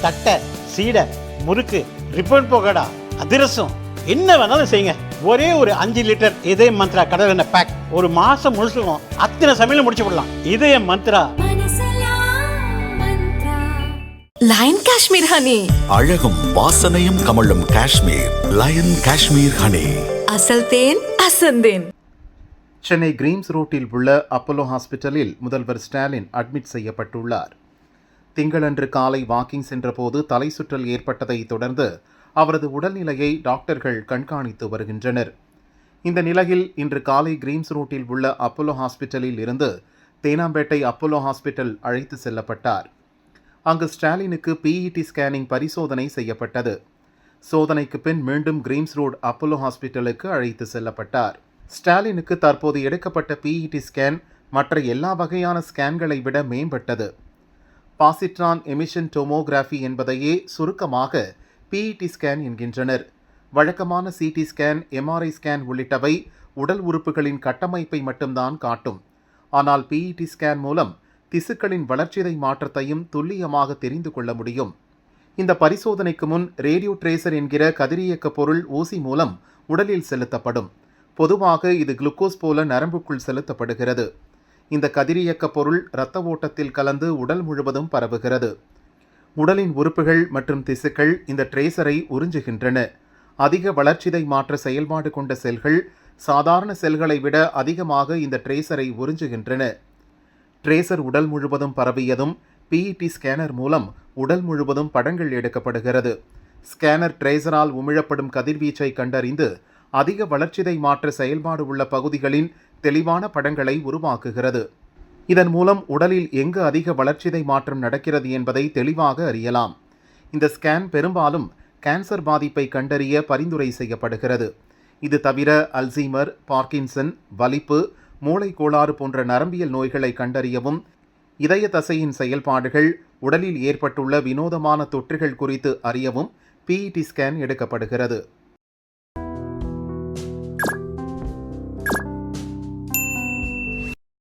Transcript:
தட்டை, சீடை, முறுக்கு, ரிப்பன் போகடா, அதிரசம், என்ன வேணாலும் செய்யுங்க. ஒரே ஒரு 5 லிட்டர் இதய மந்த்ரா கடல் எண்ணெய் பேக் ஒரு மாசம் முழுசுக்கும் அத்தனை சமையல் முடிச்சு விடலாம். இதய மந்த்ரா. லயன் காஷ்மீர் ஹனி, அழகும் வாசனையும் கமழும் காஷ்மீர் லயன் காஷ்மீர் ஹனி. அசல் தேன் அசந்தேன். சென்னை கிரீம்ஸ் ரோட்டில் உள்ள அப்போலோ ஹாஸ்பிட்டலில் முதல்வர் ஸ்டாலின் அட்மிட் செய்யப்பட்டுள்ளார். திங்களன்று காலை வாக்கிங் சென்றபோது தலை சுற்றல் ஏற்பட்டதை தொடர்ந்து அவரது உடல்நிலையை டாக்டர்கள் கண்காணித்து வருகின்றனர். இந்த நிலையில் இன்று காலை கிரீம்ஸ் ரோட்டில் உள்ள அப்போலோ ஹாஸ்பிட்டலில் இருந்து தேனாம்பேட்டை அப்போலோ ஹாஸ்பிட்டல் அழைத்து செல்லப்பட்டார். அங்கு ஸ்டாலினுக்கு பிஇடி ஸ்கேனிங் பரிசோதனை செய்யப்பட்டது. சோதனைக்கு பின் மீண்டும் கிரீம்ஸ் ரோடு அப்போலோ ஹாஸ்பிட்டலுக்கு அழைத்து செல்லப்பட்டார். ஸ்டாலினுக்கு தற்போது எடுக்கப்பட்ட பிஇடி ஸ்கேன் மற்ற எல்லா வகையான ஸ்கேன்களை விட மேம்பட்டது. பாசிட்ரான் எமிஷன் டோமோகிராஃபி என்பதையே சுருக்கமாக பிஇடி ஸ்கேன் என்கின்றனர். வழக்கமான சிடி ஸ்கேன், எம்ஆர்ஐ ஸ்கேன் உள்ளிட்டவை உடல் உறுப்புகளின் கட்டமைப்பை மட்டும்தான் காட்டும். ஆனால் பிஇடி ஸ்கேன் மூலம் திசுக்களின் வளர்ச்சிதை மாற்றத்தையும் துல்லியமாக தெரிந்து கொள்ள முடியும். இந்த பரிசோதனைக்கு முன் ரேடியோ ட்ரேசர் என்கிற கதிரியக்க பொருள் ஊசி மூலம் உடலில் செலுத்தப்படும். பொதுவாக இது குளுக்கோஸ் போல நரம்புக்குள் செலுத்தப்படுகிறது. இந்த கதிரியக்க பொருள் இரத்த ஓட்டத்தில் கலந்து உடல் முழுவதும் பரவுகிறது. உடலின் உறுப்புகள் மற்றும் திசுக்கள் இந்த ட்ரேசரை உறிஞ்சுகின்றன. அதிக வளர்ச்சிதை மாற்ற செயல்பாடு கொண்ட செல்கள் சாதாரண செல்களை விட அதிகமாக இந்த ட்ரேசரை உறிஞ்சுகின்றன. ட்ரேசர் உடல் முழுவதும் பரவியதும் பிஇடி ஸ்கேனர் மூலம் உடல் முழுவதும் படங்கள் எடுக்கப்படுகிறது. ஸ்கேனர் ட்ரேசரால் உமிழப்படும் கதிர்வீச்சை கண்டறிந்து அதிக வளர்ச்சிதை மாற்ற செயல்பாடு உள்ள பகுதிகளின் தெளிவான படங்களை உருவாக்குகிறது. இதன் மூலம் உடலில் எங்கு அதிக வளர்ச்சிதை மாற்றம் நடக்கிறது என்பதை தெளிவாக அறியலாம். இந்த ஸ்கேன் பெரும்பாலும் கேன்சர் பாதிப்பை கண்டறிய பரிந்துரை செய்யப்படுகிறது. இது தவிர அல்சீமர், பார்க்கின்சன், வலிப்பு, மூளை கோளாறு போன்ற நரம்பியல் நோய்களை கண்டறியவும், இதய தசையின் செயல்பாடுகள், உடலில் ஏற்பட்டுள்ள வினோதமான தொற்றுகள் குறித்து அறியவும் பிஇடி ஸ்கேன் எடுக்கப்படுகிறது.